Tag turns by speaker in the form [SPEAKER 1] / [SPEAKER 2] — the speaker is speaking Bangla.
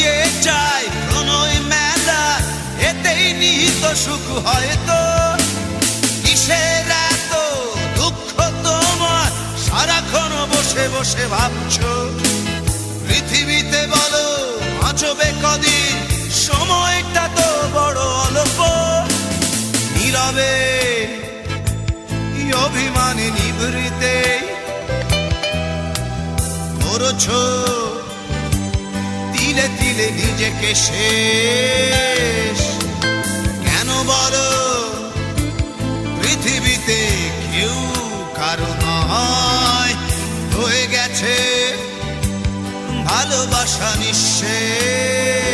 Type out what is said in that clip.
[SPEAKER 1] হারিয়ে যায় প্রণয় মেলা, এতেই নিহিত সুখ হয়তো। কিসের এত দুঃখ তোমার, সারাক্ষণ বসে বসে ভাবছো? পৃথিবীতে বলো বাঁচবে কদিন, সময়টা তো বড় অল্প। নীরবে অভিমানে নিভৃতে করছো তিলে তিলে নিজেকে শেষ। কেন বলো পৃথিবীতে কেউ কারো নয়, হয়ে গেছে ভালোবাসা নিঃশেষ।